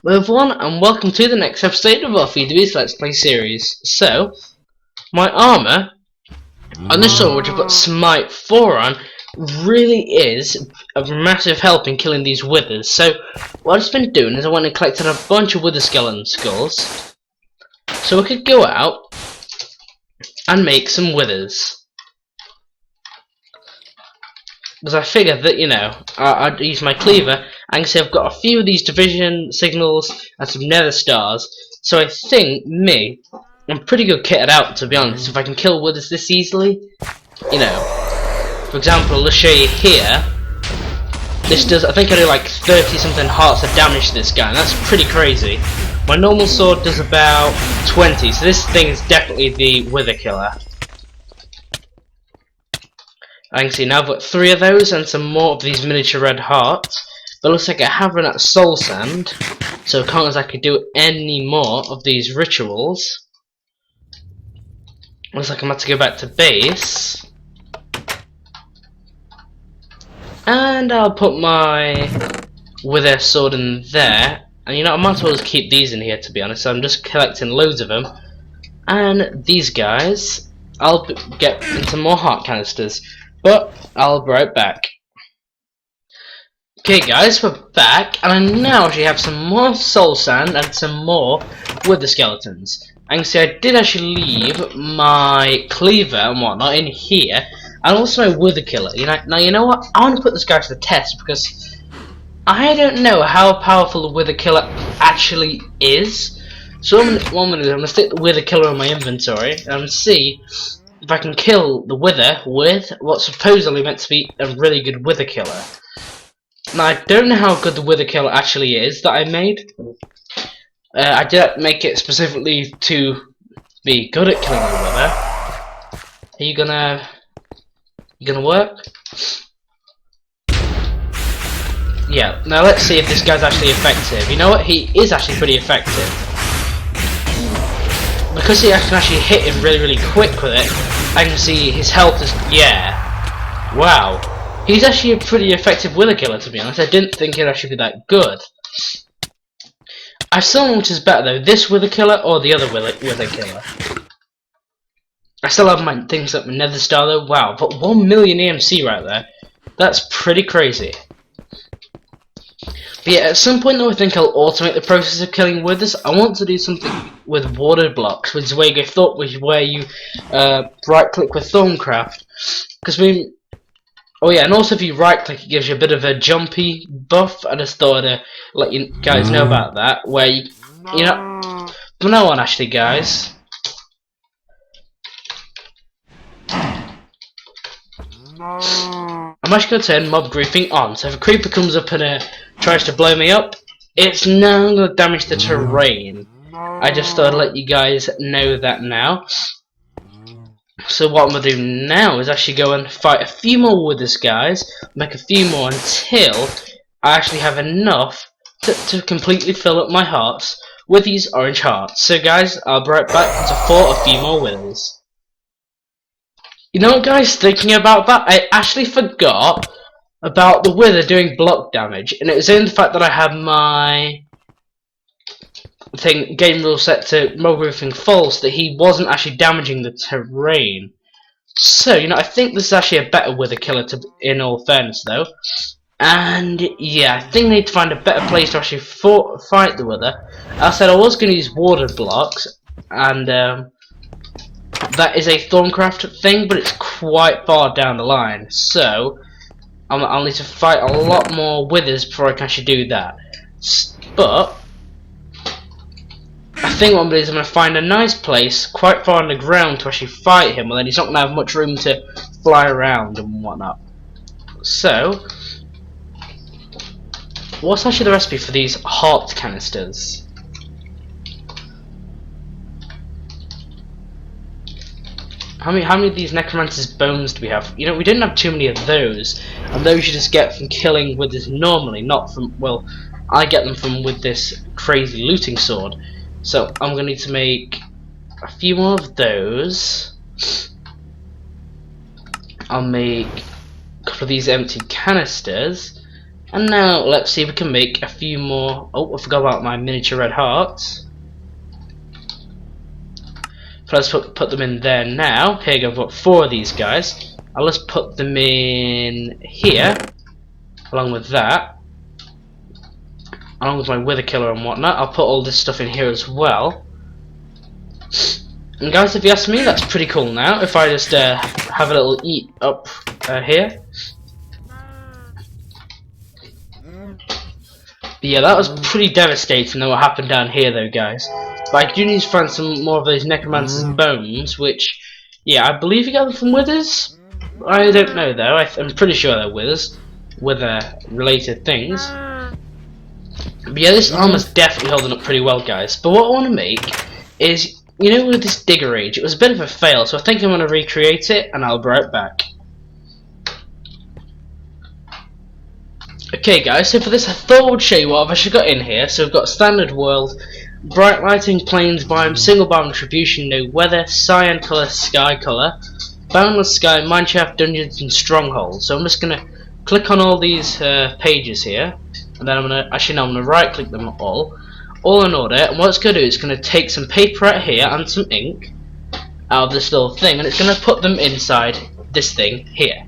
Hello everyone, and welcome to the next episode of our Feed Let's Play series. So, my armour on this sword, which I've got Smite 4 on, really is of massive help in killing these withers. So, what I've just been doing is I went and collected a bunch of wither skeleton skulls, so we could go out and make some withers. Because I figured that, I'd use my cleaver, and see I've got a few of these division signals and some nether stars, so I think I'm pretty good kitted out, to be honest. If I can kill withers this easily, for example, let's show you here. This does, I think I do like 30 something hearts of damage to this guy, and that's pretty crazy. My normal sword does about 20, so this thing is definitely the wither killer. I can see now I've got 3 of those and some more of these miniature red hearts. But it looks like I have run out of soul sand, so it can't exactly do any more of these rituals. Looks like I'm about to go back to base. And I'll put my wither sword in there. And I might as well just keep these in here, to be honest. So I'm just collecting loads of them. And these guys, I'll get into more heart canisters. But I'll be right back. Okay guys, we're back, and I now actually have some more soul sand and some more wither skeletons. I can see I did actually leave my cleaver and whatnot in here, and also my wither killer. Now you know what? I want to put this guy to the test because I don't know how powerful the wither killer actually is. So what I'm going to do, I'm going to stick the wither killer in my inventory and see if I can kill the wither with what's supposedly meant to be a really good wither killer. Now, I don't know how good the wither killer actually is that I made. I didn't make it specifically to be good at killing the wither. Are you gonna work? Yeah, now let's see if this guy's actually effective. You know what? He is actually pretty effective. Because he can actually hit him really, really quick with it, I can see his health is... yeah. Wow. He's actually a pretty effective wither killer, to be honest. I didn't think he'd actually be that good. I still know which is better though, this wither killer or the other wither killer. I still have my things like my nether star though. Wow, but 1 million EMC right there. That's pretty crazy. But yeah, at some point though I think I'll automate the process of killing withers. I want to do something with water blocks, which is where you go where you right click with Thorncraft. Because oh yeah, and also if you right click it gives you a bit of a jumpy buff. I just thought I'd let you guys know about that, where but no one actually guys. I'm actually going to turn mob grouping on, so if a creeper comes up and tries to blow me up, it's now going to damage the terrain. I just thought I'd let you guys know that now. So what I'm going to do now is actually go and fight a few more withers guys, make a few more until I actually have enough to completely fill up my hearts with these orange hearts. So guys, I'll be right back to fort a few more withers. You know what guys, thinking about that, I actually forgot about the wither doing block damage, and it was in the fact that I had my game rule set to mob roofing false that he wasn't actually damaging the terrain. So I think this is actually a better wither killer in all fairness though. And yeah, I think I need to find a better place to actually fight the wither. I said I was going to use water blocks, and that is a Thorncraft thing, but it's quite far down the line. So I'll need to fight a lot more withers before I can actually do that. But I think what I'm going to do is I'm going to find a nice place quite far on the ground to actually fight him, and then he's not going to have much room to fly around and whatnot. So, what's actually the recipe for these heart canisters? How many of these necromancer's bones do we have? We didn't have too many of those, and those you just get from killing with this normally, not from, well, I get them from with this crazy looting sword. So I'm going to need to make a few more of those. I'll make a couple of these empty canisters, And now let's see if we can make a few more. Oh, I forgot about my miniature red hearts. So let's put them in there now. Here you go, I've got 4 of these guys. I'll just put them in here, along with that. Along with my wither killer and whatnot. I'll put all this stuff in here as well. And guys, if you ask me, that's pretty cool now. If I just have a little eat up here. But yeah, that was pretty devastating what happened down here though, guys. But I do need to find some more of those necromancer's bones, which, yeah, I believe you got them from withers? I don't know though, I'm pretty sure they're withers. Wither related things. But yeah, this armor's definitely holding up pretty well, guys. But what I want to make is, you know, with this digger age, it was a bit of a fail, so I think I'm going to recreate it, and I'll be right back. Okay guys, so for this I thought I would show you what I've actually got in here. So we've got standard world, bright lighting, plains biome, single biome distribution, no weather, cyan colour, sky colour, boundless sky, mineshaft, dungeons and strongholds. So I'm just going to click on all these pages here, and then I'm going to right click them all in order, and what it's going to do is going to take some paper out here and some ink out of this little thing, and it's going to put them inside this thing here.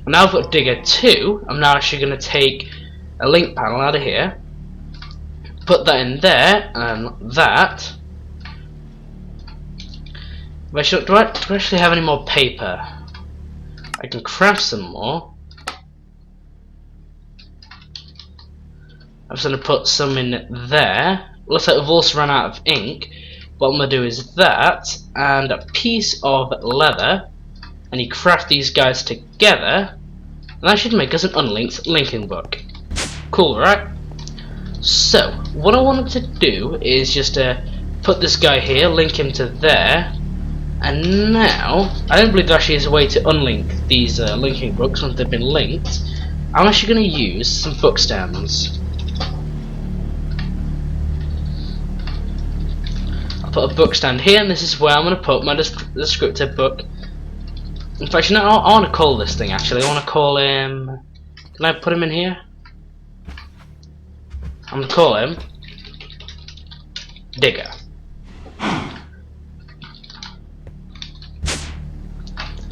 Now I've got Digger 2, I'm now actually going to take a link panel out of here, put that in there, and that. Do I actually have any more paper? I can craft some more. I'm just going to put some in there. Looks like we've also run out of ink. What I'm going to do is that, and a piece of leather. And you craft these guys together, and that should make us an unlinked linking book. Cool, right? So, what I wanted to do is just put this guy here, link him to there, and now, I don't believe there actually is a way to unlink these linking books once they've been linked. I'm actually going to use some book stands. I'll put a book stand here, and this is where I'm going to put my descriptive book. In fact, you know, I want to call this thing actually. I want to call him. Can I put him in here? I'm going to call him Digger.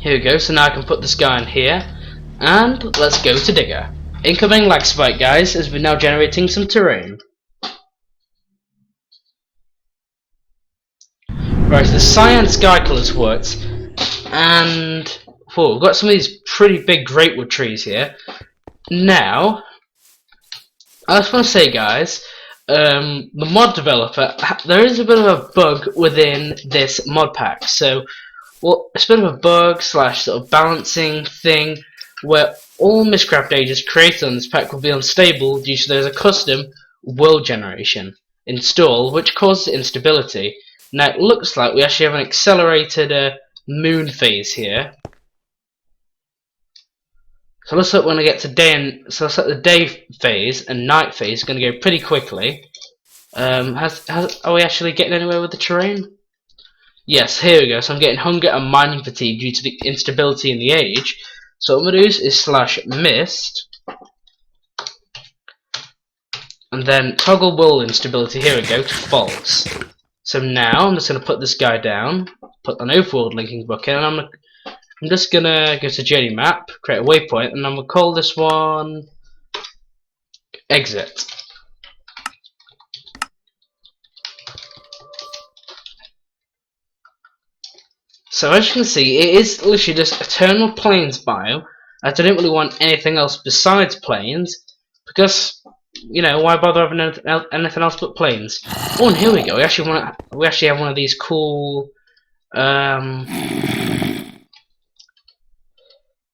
Here we go. So now I can put this guy in here, and let's go to Digger. Incoming lag spike, guys, as we're now generating some terrain. Right, so the cyan sky colours worked. And whoa, we've got some of these pretty big greatwood trees here. Now, I just want to say, guys, the mod developer, there is a bit of a bug within this mod pack. So, well, it's a bit of a bug slash sort of balancing thing where all Mistcraft ages created on this pack will be unstable due to there's a custom world generation installed, which causes instability. Now, it looks like we actually have an accelerated moon phase here. So looks like when I get to day and so looks like the day phase and night phase is going to go pretty quickly. Are we actually getting anywhere with the terrain? Yes, here we go. So I'm getting hunger and mining fatigue due to the instability in the age. So what I'm going to do is slash mist, and then toggle world instability. Here we go to false. So now I'm just going to put this guy down, put an overworld linking book in, and I'm just going to go to journey map, create a waypoint, and I'm going to call this one exit. So as you can see, it is literally just eternal plains biome. I don't really want anything else besides plains, because, you know, why bother having anything else but plains? Oh, and here we go. We actually have one of these cool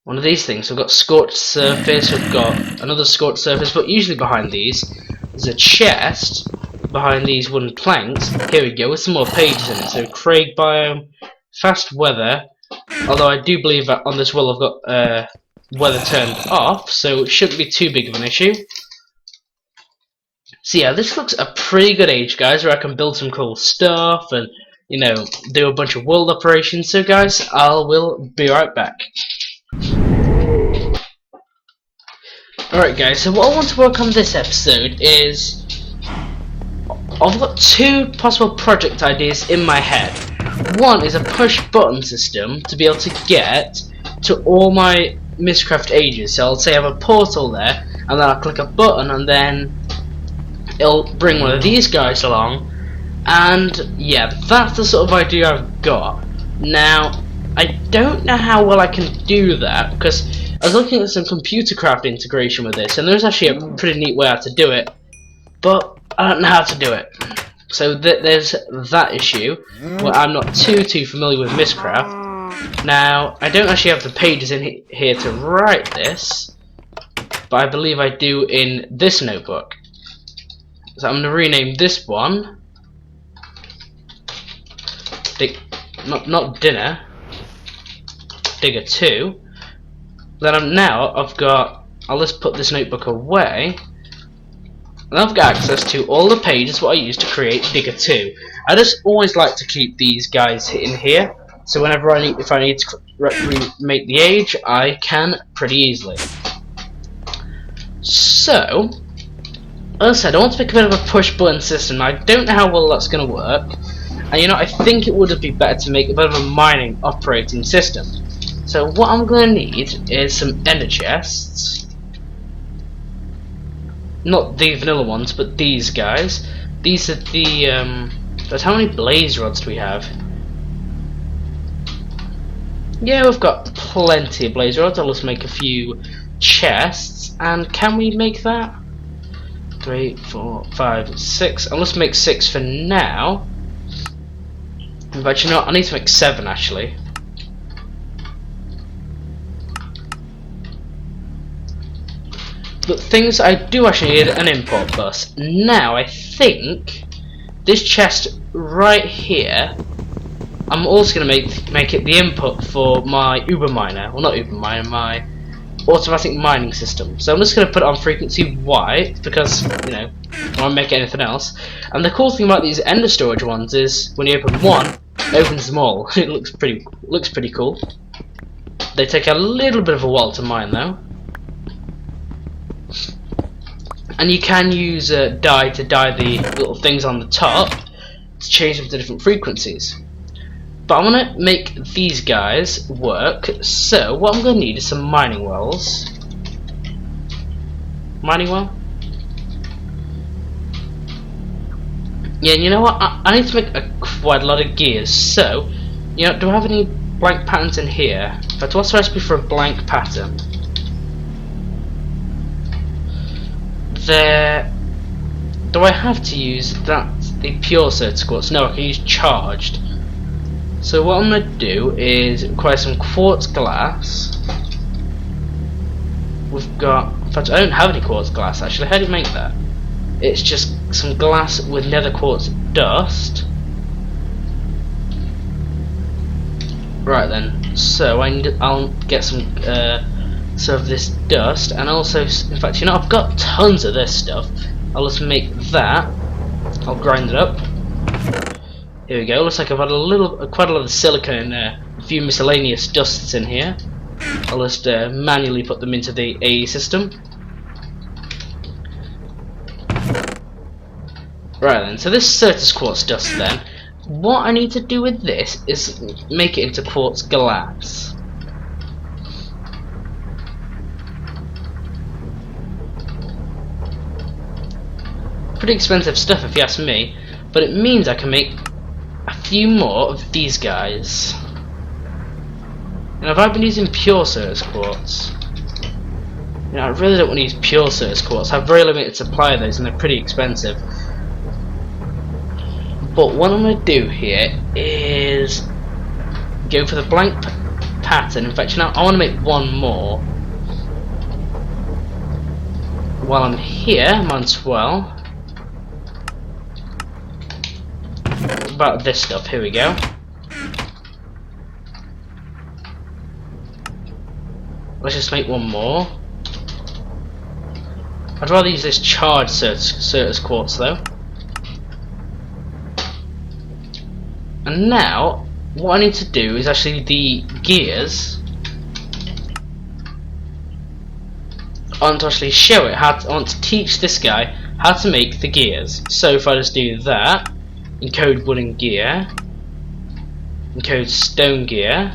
one of these things. We've got scorched surface, we've got another scorched surface, but usually behind these there's a chest behind these wooden planks. Here we go, with some more pages in it. So Craig biome, fast weather, although I do believe that on this world I've got weather turned off, so it shouldn't be too big of an issue. So yeah, this looks a pretty good age, guys, where I can build some cool stuff and, you know, do a bunch of world operations. So guys, I will be right back. Alright guys, so what I want to work on this episode is I've got two possible project ideas in my head. One is a push button system to be able to get to all my Mistcraft ages. So I'll say I have a portal there, and then I'll click a button and then it'll bring one of these guys along. And yeah, that's the sort of idea I've got. Now, I don't know how well I can do that, because I was looking at some computer craft integration with this, and there's actually a pretty neat way how to do it, but I don't know how to do it. So there's that issue, where I'm not too familiar with Mistcraft. Now, I don't actually have the pages in here to write this, but I believe I do in this notebook. So I'm going to rename this one not dinner, Digger 2. Then I'll just put this notebook away, and I've got access to all the pages what I use to create Digger 2. I just always like to keep these guys in here, so whenever if I need to remake the age, I can pretty easily. So, as I said, I want to make a bit of a push button system. I don't know how well that's going to work, and you know, I think it would be better to make a bit of a mining operating system. So what I'm going to need is some ender chests. Not the vanilla ones, but these guys. These are the but how many blaze rods do we have? Yeah, we've got plenty of blaze rods. I'll just make a few chests. And can we make that? 3, 4, 5, 6. I'll just make 6 for now. But you know what? I need to make 7 actually. But things I do actually need an import bus. Now I think this chest right here, I'm also going to make it the input for my Uber miner. Well, not Uber miner, my automatic mining system. So I'm just going to put it on frequency Y because, you know, I won't make anything else. And the cool thing about these ender storage ones is when you open one, it opens them all. It looks pretty cool. They take a little bit of a while to mine though. And you can use dye to dye the little things on the top to change them to different frequencies. But I want to make these guys work, so what I'm going to need is some mining wells. Mining well? Yeah, and you know what? I need to make quite a lot of gears, so, you know, do I have any blank patterns in here? In fact, what's the recipe for a blank pattern? There. Do I have to use the pure certain quartz? No, I can use charged. So what I'm going to do is acquire some quartz glass. We've got, in fact I don't have any quartz glass actually. How do you make that? It's just some glass with nether quartz dust. Right then, so I'll get some of this dust, and also, in fact, you know, I've got tons of this stuff. I'll just make that. I'll grind it up. Here we go. Looks like I've had quite a lot of silica in there. A few miscellaneous dusts in here. I'll just manually put them into the AE system. Right then. So this Certus quartz dust then. What I need to do with this is make it into quartz glass. Pretty expensive stuff if you ask me, but it means I can make a few more of these guys. And if I've been using pure Certus quartz, you know, I really don't want to use pure Certus quartz. I have very limited supply of those and they're pretty expensive. But what I'm going to do here is go for the blank pattern. In fact, you know, I want to make one more. While I'm here, might as well. About this stuff, here we go. Let's just make one more. I'd rather use this charged Certus quartz though. And now, what I need to do is actually the gears I want to actually show it how to, I want to teach this guy how to make the gears. So if I just do that, encode wooden gear, encode stone gear,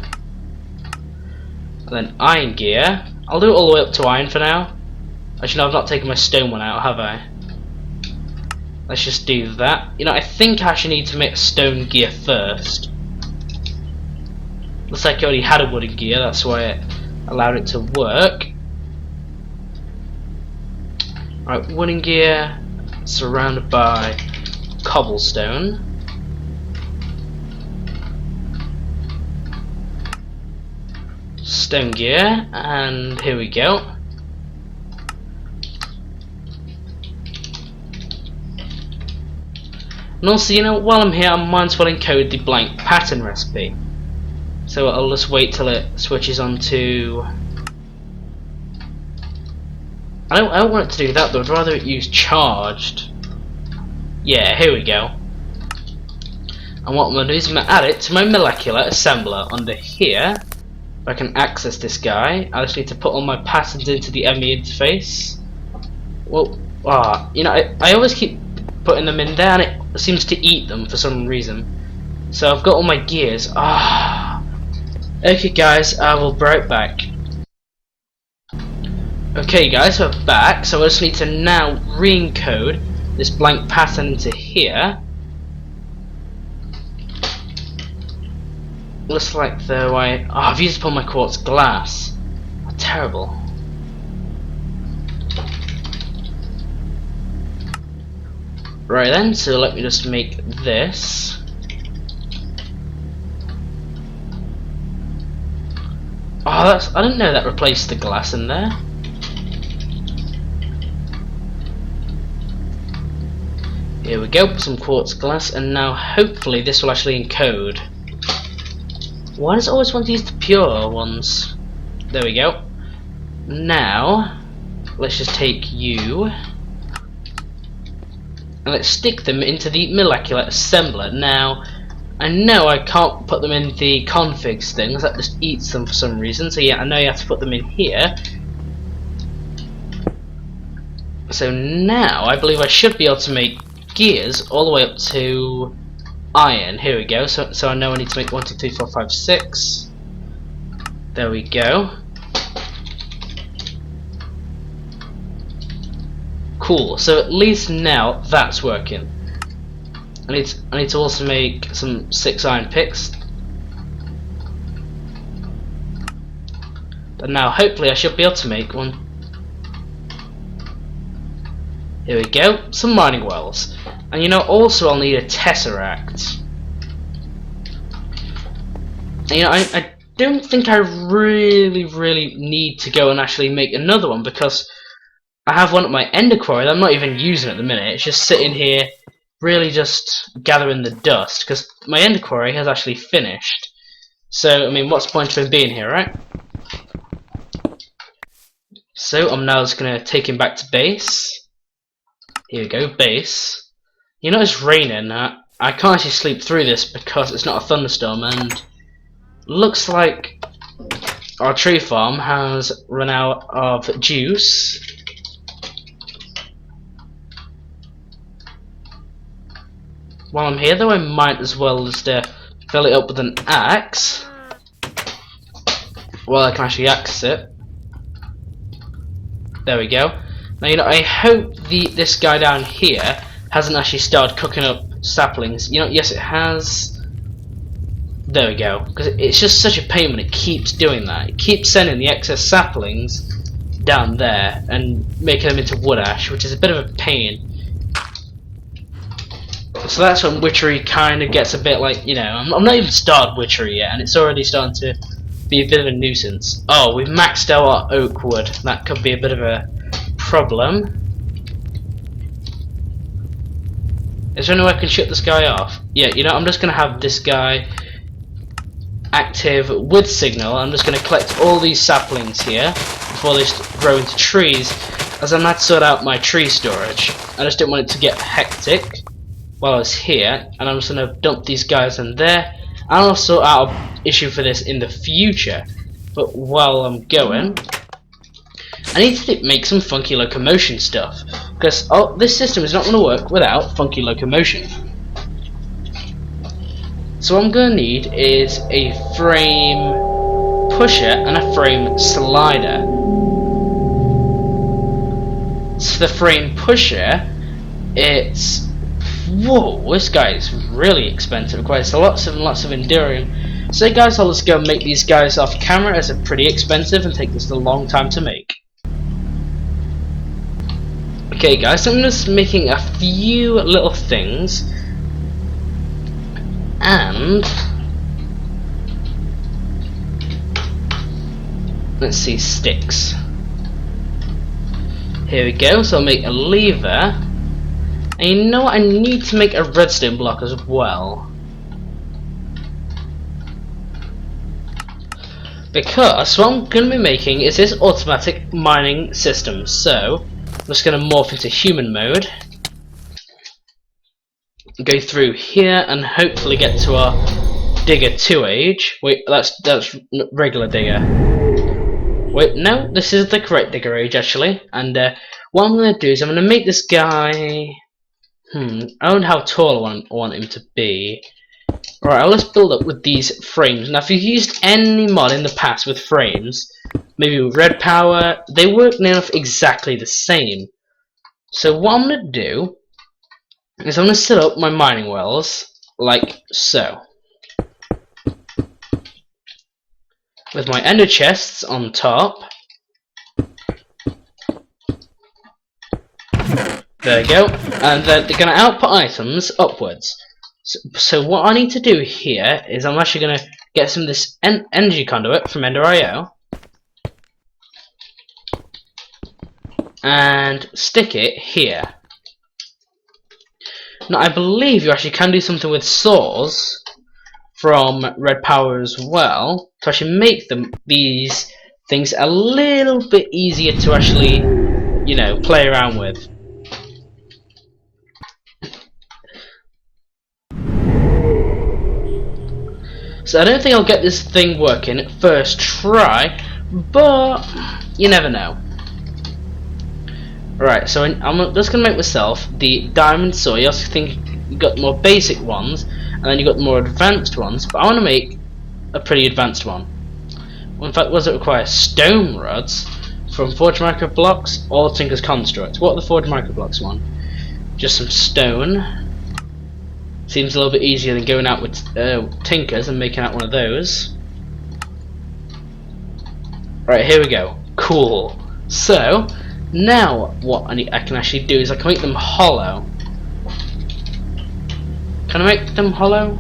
and then iron gear. I'll do it all the way up to iron for now. Actually, no, I've not taken my stone one out, have I? Let's just do that. You know, I think I actually need to make a stone gear first. Looks like I already had a wooden gear, that's why it allowed it to work. Right, wooden gear surrounded by cobblestone. Stone gear, and here we go. And also, you know, while I'm here, I might as well encode the blank pattern recipe. So I'll just wait till it switches on to... I don't want it to do that though, I'd rather it use charged. Yeah, here we go. And what I'm going to do is I'm going to add it to my molecular assembler under here. If I can access this guy, I just need to put all my patterns into the ME interface. Well, you know, I always keep putting them in there and it seems to eat them for some reason. So I've got all my gears. Okay guys, I will be right back. Okay guys, we're back, so I just need to now re-encode this blank pattern into here. Looks like though I've used up all my quartz glass. Oh, terrible. Right then, so let me just make this. Oh, I didn't know that replaced the glass in there. Here we go, some quartz glass, and now hopefully this will actually encode. Why does it always want to use the pure ones? There we go. Now, let's just take you and let's stick them into the molecular assembler. Now, I know I can't put them in the configs things, that just eats them for some reason, so yeah, I know you have to put them in here. So now, I believe I should be able to make gears all the way up to iron. Here we go, so I know I need to make 1, 2, 3, 4, 5, 6. There we go. Cool, so at least now that's working. I need to also make some 6 iron picks. And now hopefully I should be able to make one. Here we go, some mining wells. And you know, also I'll need a tesseract. And you know, I don't think I really need to go and actually make another one, because I have one at my ender quarry that I'm not even using at the minute. It's just sitting here, really just gathering the dust, because my ender quarry has actually finished. So, I mean, what's the point of him being here, right? So, I'm now just going to take him back to base. Here we go, base. You know it's raining. I can't actually sleep through this because it's not a thunderstorm, and looks like our tree farm has run out of juice. While I'm here though, I might as well just fill it up with an axe. Well, I can actually access it. There we go. Now, you know, I hope this guy down here hasn't actually started cooking up saplings. You know, yes it has. There we go. Because it's just such a pain when it keeps doing that. It keeps sending the excess saplings down there and making them into wood ash, which is a bit of a pain. So that's when witchery kind of gets a bit like, you know, I'm not even started witchery yet, and it's already starting to be a bit of a nuisance. Oh, we've maxed out our oak wood. That could be a bit of a problem. Is there any way I can shut this guy off? Yeah, you know, I'm just going to have this guy active with signal. I'm just going to collect all these saplings here before they grow into trees, as I'm going to sort out my tree storage. I just didn't want it to get hectic while I was here, and I'm just going to dump these guys in there. I'll sort out an issue for this in the future, but while I'm going, I need to make some funky locomotion stuff, because this system is not going to work without funky locomotion. So what I'm going to need is a frame pusher and a frame slider. So the frame pusher, it's... whoa, this guy is really expensive. It requires lots and lots of enduring. So guys, I'll just go and make these guys off camera, as they're pretty expensive and take this a long time to make. Okay guys, so I'm just making a few little things, and let's see, sticks. Here we go, so I'll make a lever, and you know what, I need to make a redstone block as well, because what I'm going to be making is this automatic mining system. So I'm just going to morph into human mode, go through here, and hopefully get to our digger 2 age. Wait, that's regular digger. Wait, no, this is the correct digger age actually. And what I'm going to do is I'm going to make this guy. I don't know how tall I want him to be. Alright, let's build up with these frames. Now, if you've used any mod in the past with frames, maybe with red power, they work near enough exactly the same. So what I'm going to do is I'm going to set up my mining wells like so, with my ender chests on top. There we go, and they're going to output items upwards. So what I need to do here is I'm actually going to get some of this energy conduit from Ender.io and stick it here. Now I believe you actually can do something with saws from red power as well to actually make these things a little bit easier to actually, you know, play around with. So I don't think I'll get this thing working at first try, but you never know. Right, so I'm just going to make myself the diamond saw. You also think you got more basic ones, and then you got more advanced ones, but I want to make a pretty advanced one. Well, in fact, what does it require? Stone rods from Forge Micro Blocks or Tinker's Construct. What are the Forge Micro Blocks one? Just some stone. Seems a little bit easier than going out with Tinkers and making out one of those. Right, here we go. Cool. So now what I can actually do is I can make them hollow. Can I make them hollow?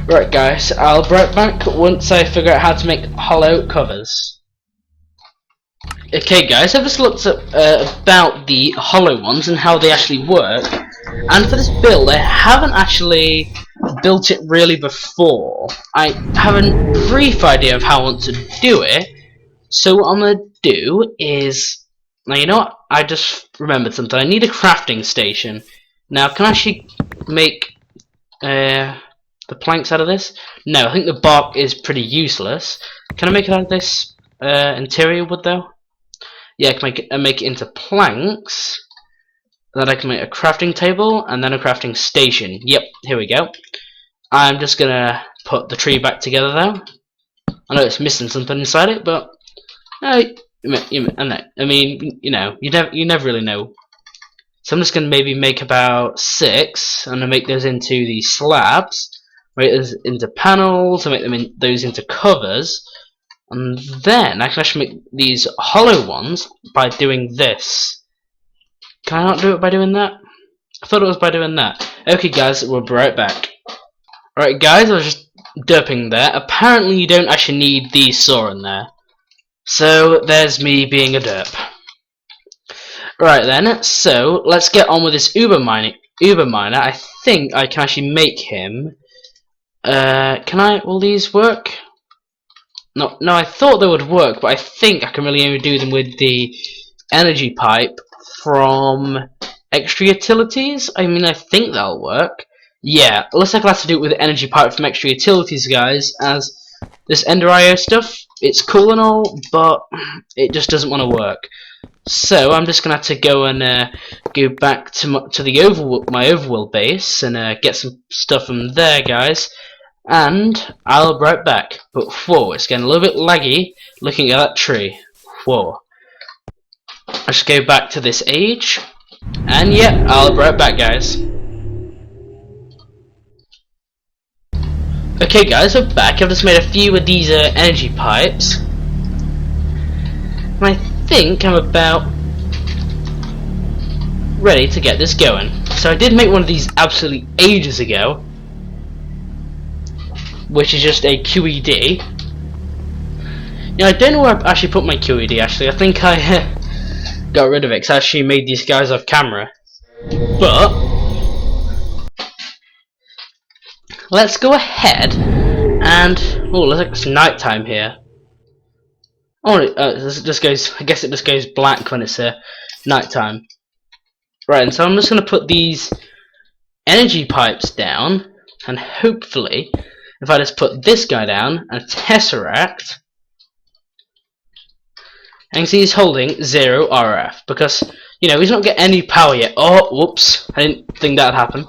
Right guys, I'll be right back once I figure out how to make hollow covers. Okay guys, I've just looked up about the hollow ones and how they actually work, and for this build I haven't actually built it really before. I have a brief idea of how I want to do it, so what I'm going to do is, now you know what, I just remembered something. I need a crafting station. Now can I actually make the planks out of this? No, I think the bark is pretty useless. Can I make it out of this interior wood though? Yeah, I can make it into planks. Then I can make a crafting table and then a crafting station. Yep, here we go. I'm just gonna put the tree back together though. I know it's missing something inside it, but I mean, you know, you never really know. So I'm just gonna maybe make about 6. I'm gonna make those into these slabs, make those into panels, and make those into covers. And then I can actually make these hollow ones by doing this. Can I not do it by doing that? I thought it was by doing that. Okay guys, we'll be right back. Alright guys, I was just derping there. Apparently you don't actually need the saw in there. So there's me being a derp. Right then, so let's get on with this Uber miner. I think I can actually make him. Will these work? No, I thought they would work, but I think I can really only do them with the energy pipe from extra utilities. I mean, I think that'll work. Yeah, looks like I'll have to do it with the energy pipe from extra utilities, guys, as This Ender IO stuff, it's cool and all, but it just doesn't want to work. So I'm just gonna have to go and go back to my overworld base and get some stuff from there, guys. And I'll be right back. But whoa, it's getting a little bit laggy looking at that tree. Whoa. Let's go back to this age. And yeah, I'll be right back, guys. Okay guys, we're back. I've just made a few of these energy pipes. And I think I'm about ready to get this going. So I did make one of these absolutely ages ago, which is just a QED. Now I don't know where I actually put my QED actually. I think I got rid of it because I actually made these guys off camera. But let's go ahead and oh, looks like it's night time here. Oh, this just goes. I guess it just goes black when it's night time. Right, and so I'm just going to put these energy pipes down, and hopefully, if I just put this guy down and a tesseract, and you see he's holding 0 RF because you know he's not getting any power yet. Oh, whoops! I didn't think that'd happen.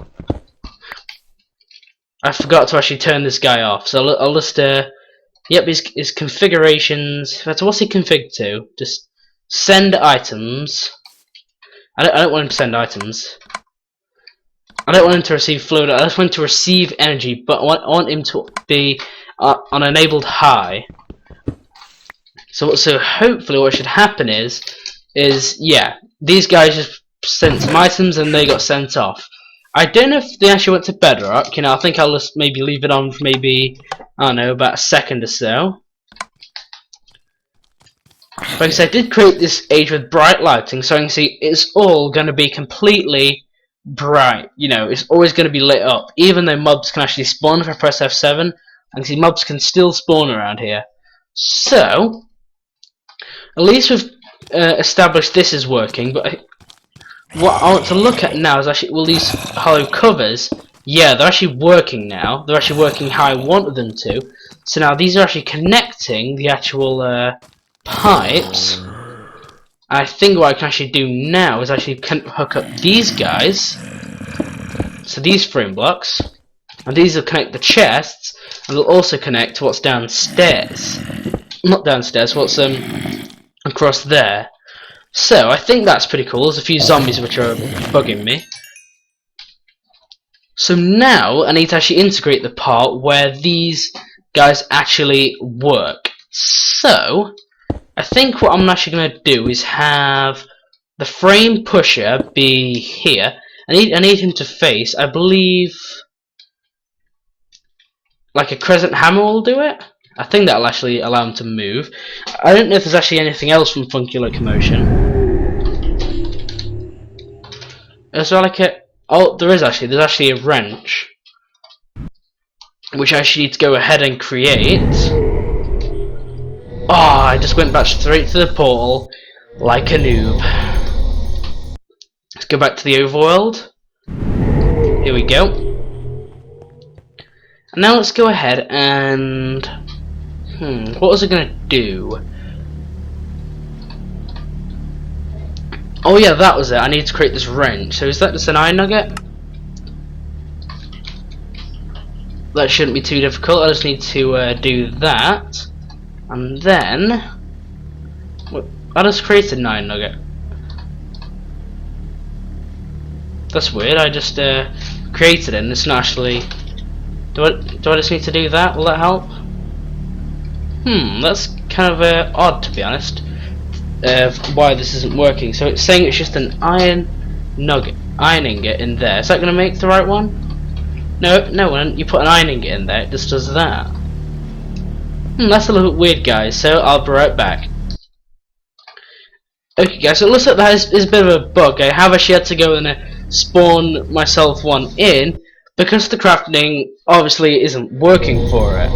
I forgot to actually turn this guy off, so I'll just yep, his configurations. What's he configured to? Just send items. I don't want him to send items. I don't want him to receive fluid. I just want him to receive energy, but I want him to be on enabled high. So hopefully what should happen is yeah, these guys just sent some items and they got sent off. I don't know if they actually went to bedrock. You know, I think I'll just maybe leave it on for maybe, I don't know, about a second or so. Because I did create this age with bright lighting, so you can see it's all going to be completely bright. You know, it's always going to be lit up, even though mobs can actually spawn if I press F7. And see, mobs can still spawn around here. So, at least we've established this is working. But what I want to look at now is actually, will these hollow covers? Yeah, they're actually working now. They're actually working how I wanted them to. So now these are actually connecting the actual pipes. I think what I can actually do now is actually hook up these guys, so these frame blocks, and these will connect the chests, and they'll also connect to what's downstairs. Not downstairs, what's across there. So I think that's pretty cool. There's a few zombies which are bugging me. So now I need to actually integrate the part where these guys actually work. So I think what I'm actually going to do is have the frame pusher be here. I need him to face, I believe, like a crescent hammer will do it. I think that'll actually allow him to move. I don't know if there's actually anything else from Funky Locomotion. Is there like a... Oh, there's actually a wrench, which I actually need to go ahead and create. Oh, I just went back straight to the portal like a noob. Let's go back to the overworld. Here we go. And now let's go ahead and... what was I going to do? Oh yeah, that was it. I need to create this wrench. So is that just an iron nugget? That shouldn't be too difficult. I just need to do that. And then... I just created an iron nugget. That's weird. I just created it and it's not actually... Do I just need to do that? Will that help? That's kind of odd, to be honest, why this isn't working. So it's saying it's just an iron ingot in there. Is that going to make the right one? No, when you put an iron ingot in there, it just does that. That's a little bit weird, guys, so I'll be right back. Okay, guys, so it looks like that is a bit of a bug. I have actually had to go and spawn myself one in, because the crafting obviously isn't working for it.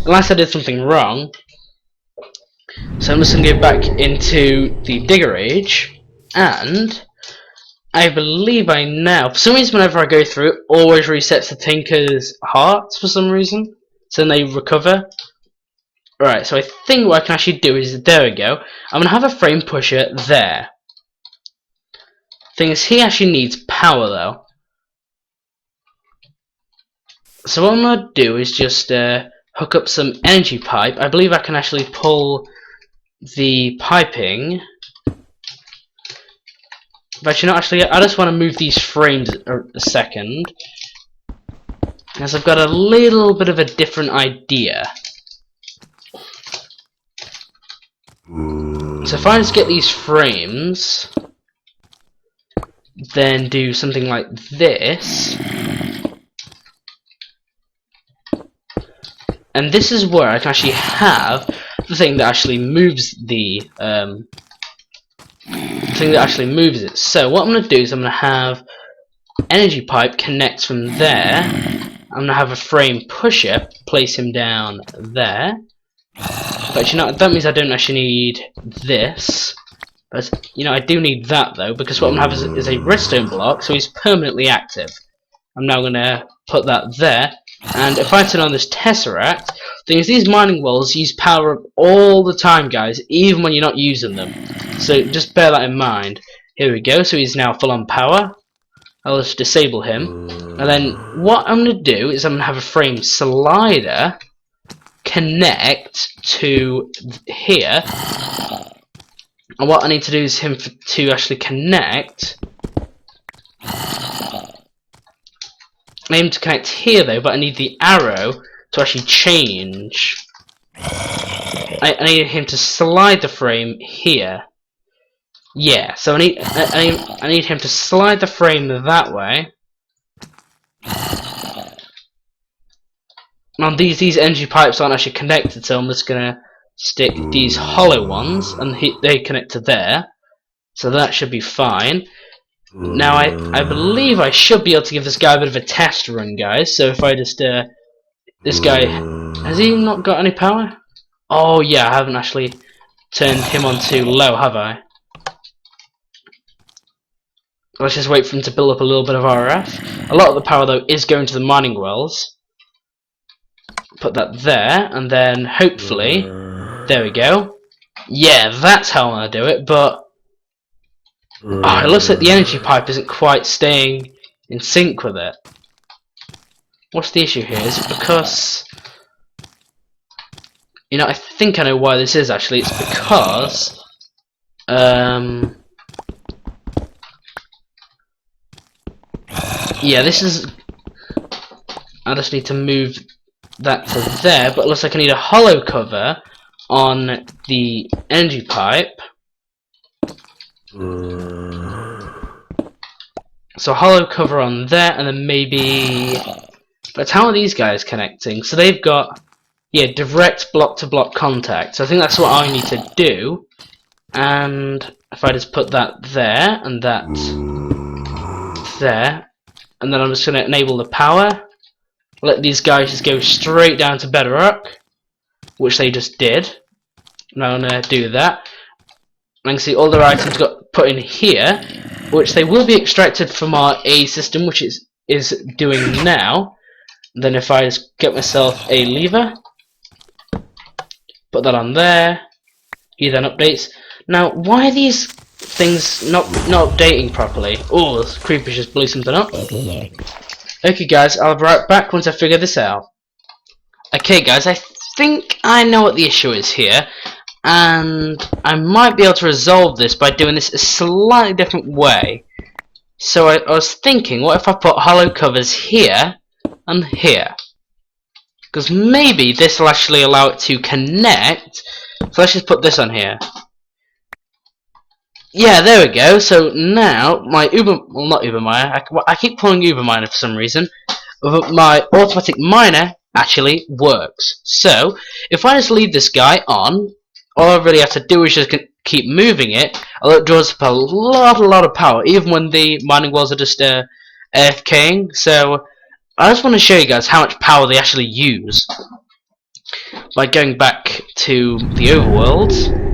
Unless I did something wrong. So I'm just going to go back into the Digger Age, and I believe I now, for some reason whenever I go through it, always resets the Tinker's hearts for some reason. so then they recover. Right, so I think what I can actually do is, there we go, I'm going to have a frame pusher there. Thing is, he actually needs power though. So what I'm going to do is just hook up some energy pipe. I believe I can actually pull the piping. But you know, actually, I just want to move these frames a second, as I've got a little bit of a different idea. So if I just get these frames, then do something like this, and this is where I can actually have the thing that actually moves the thing that actually moves it. So what I'm going to do is I'm going to have energy pipe connect from there. I'm going to have a frame pusher place him down there. But you know, that means I don't actually need this. But you know, I do need that though, because what I'm going to have is a redstone block, so he's permanently active. I'm now going to put that there. And if I turn on this tesseract, things, these mining wells use power up all the time, guys, even when you're not using them. So just bear that in mind. Here we go. So he's now full on power. I'll just disable him. And then what I'm going to do is I'm going to have a frame slider connect to here. And what I need to do is to actually connect. I aim to connect here though, but I need the arrow to actually change. I need him to slide the frame here. Yeah, so I need him to slide the frame that way. Now these energy pipes aren't actually connected, so I'm just gonna stick these hollow ones, and they connect to there. So that should be fine. Now I believe I should be able to give this guy a bit of a test run, guys. So if I just this guy, has he not got any power? Oh yeah, I haven't actually turned him on too low, have I? Let's just wait for him to build up a little bit of RF. A lot of the power though is going to the mining wells. Put that there, and then hopefully, there we go. Yeah, that's how I'm gonna do it. But it looks like the energy pipe isn't quite staying in sync with it. What's the issue here? Is it because, you know, I think I know why this is actually. It's because yeah, this is, I just need to move that to there, but it looks like I need a hollow cover on the energy pipe. So hollow cover on there, and then maybe, but how are these guys connecting? So they've got, yeah, direct block to block contact. So I think that's what I need to do. And if I just put that there and that there, and then I'm just going to enable the power. Let these guys just go straight down to bedrock, which they just did. Now I'm going to do that. I can see all their items got put in here, which they will be extracted from our A system, which is doing now. And then if I just get myself a lever, put that on there, he then updates. Now, why are these things not updating properly? Oh, this creeper just blew something up. Okay guys, I'll be right back once I figure this out. Okay guys, I think I know what the issue is here, and I might be able to resolve this by doing this a slightly different way. So I was thinking, what if I put hollow covers here and here? Because maybe this will actually allow it to connect. So let's just put this on here. Yeah, there we go. So now my not Uber miner, I keep calling Uber miner for some reason, but my automatic miner actually works. So if I just leave this guy on, all I really have to do is just keep moving it. It draws up a lot of power, even when the mining wells are just AFKing. So I just want to show you guys how much power they actually use by going back to the overworld.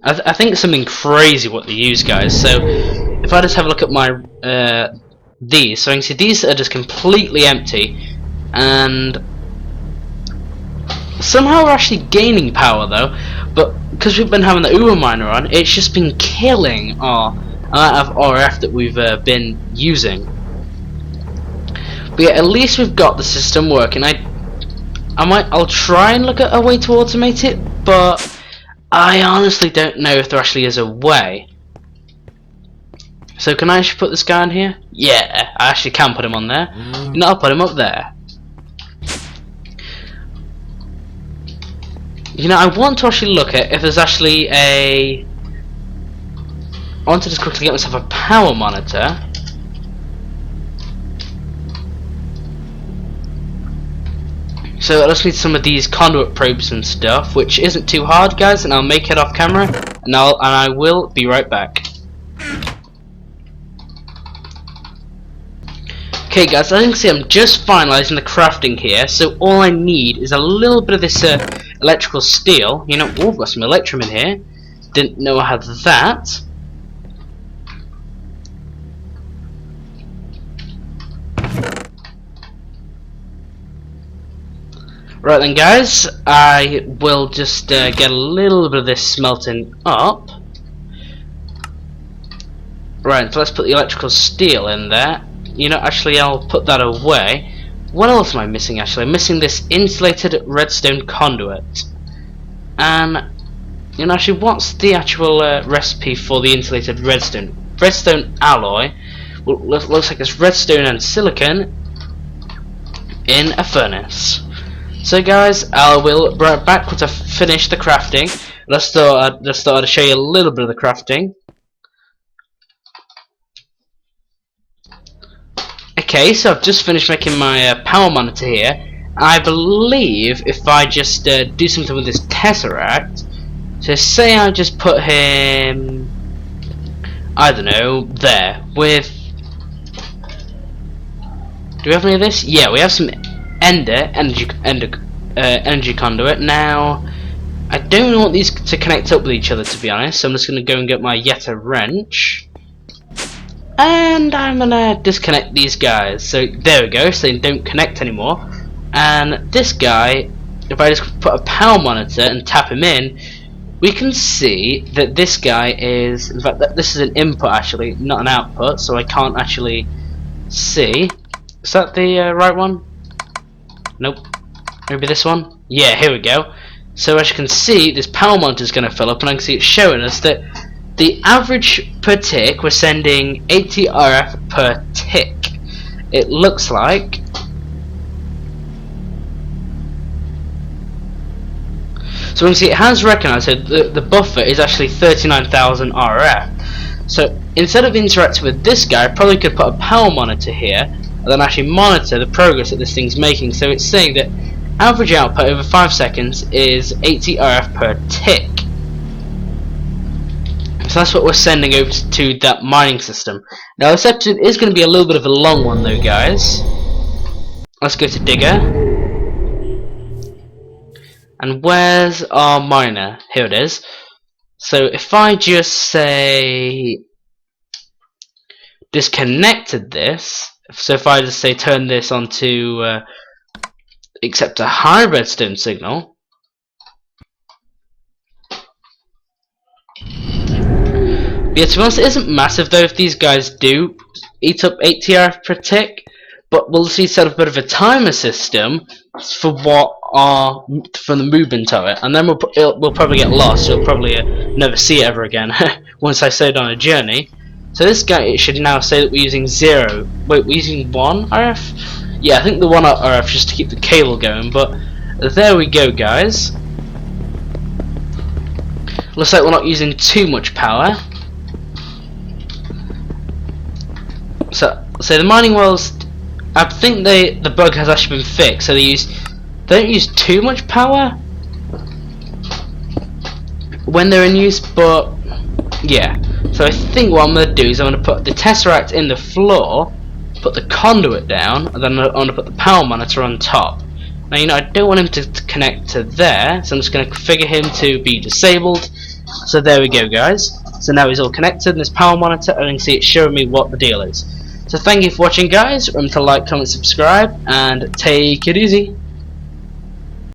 I think it's something crazy what they use, guys. So if I just have a look at my these. So you can see these are just completely empty, and somehow we're actually gaining power though, but because we've been having the Uber miner on, it's just been killing our amount of RF that we've been using. But yeah, at least we've got the system working. I'll try and look at a way to automate it, but I honestly don't know if there actually is a way. So can I actually put this guy in here? Yeah, I actually can put him on there. You know, I'll put him up there. You know, I want to actually look at if there's actually a... I want to just quickly get myself a power monitor. So I just need some of these conduit probes and stuff, which isn't too hard, guys, and I'll make it off camera, and I will be right back. Okay guys, as you can see, I'm just finalising the crafting here, so all I need is a little bit of this electrical steel. You know, oh, I've got some electrum in here. Didn't know I had that. Right then guys, I will just get a little bit of this smelting up. Right, so let's put the electrical steel in there. You know, actually I'll put that away. What else am I missing actually? I'm missing this insulated redstone conduit. And, you know, actually what's the actual recipe for the insulated redstone? Redstone alloy. Well, looks like it's redstone and silicon in a furnace. So guys, I will be right back once I finish the crafting. Let's start to show you a little bit of the crafting. Okay, so I've just finished making my power monitor here. I believe if I just do something with this tesseract, so say I just put him, I don't know, there with. Do we have any of this? Yeah, we have some energy conduit. Now, I don't want these to connect up with each other, to be honest. So I'm just going to go and get my Yeta wrench. And I'm gonna disconnect these guys. So there we go, so they don't connect anymore. And this guy, if I just put a power monitor and tap him in, we can see that this guy is, in fact, this is an input actually, not an output, so I can't actually see. Is that the right one? Nope. Maybe this one? Yeah, here we go. So as you can see, this power monitor is going to fill up, and I can see it's showing us that the average per tick, we're sending 80 RF per tick. It looks like. So we can see it has recognised that the buffer is actually 39,000 RF. So instead of interacting with this guy, I probably could put a power monitor here and then actually monitor the progress that this thing's making. So it's saying that average output over 5 seconds is 80 RF per tick. So that's what we're sending over to that mining system. Now this episode is going to be a little bit of a long one though, guys. Let's go to Digger. And where's our miner? Here it is. So if I just say disconnected this, so if I just say turn this on to accept a high redstone signal, yeah, to be honest, it isn't massive though if these guys do eat up 80 RF per tick, but we'll see set up a bit of a timer system for from the movement of it, and then we'll probably get lost. So we'll probably never see it ever again once I set it on a journey. So this guy, it should now say that we're using 0. Wait, we're using 1 RF? Yeah, I think the 1 RF just to keep the cable going, but there we go, guys. Looks like we're not using too much power. So the mining wells, I think the bug has actually been fixed. So they don't use too much power when they're in use, but yeah. So I think what I'm going to do is I'm going to put the tesseract in the floor, put the conduit down, and then I'm going to put the power monitor on top. Now, you know, I don't want him to connect to there, so I'm just going to configure him to be disabled. So there we go, guys. So now he's all connected, and this power monitor, and you can see it's showing me what the deal is. So thank you for watching, guys. Remember to like, comment, subscribe, and take it easy.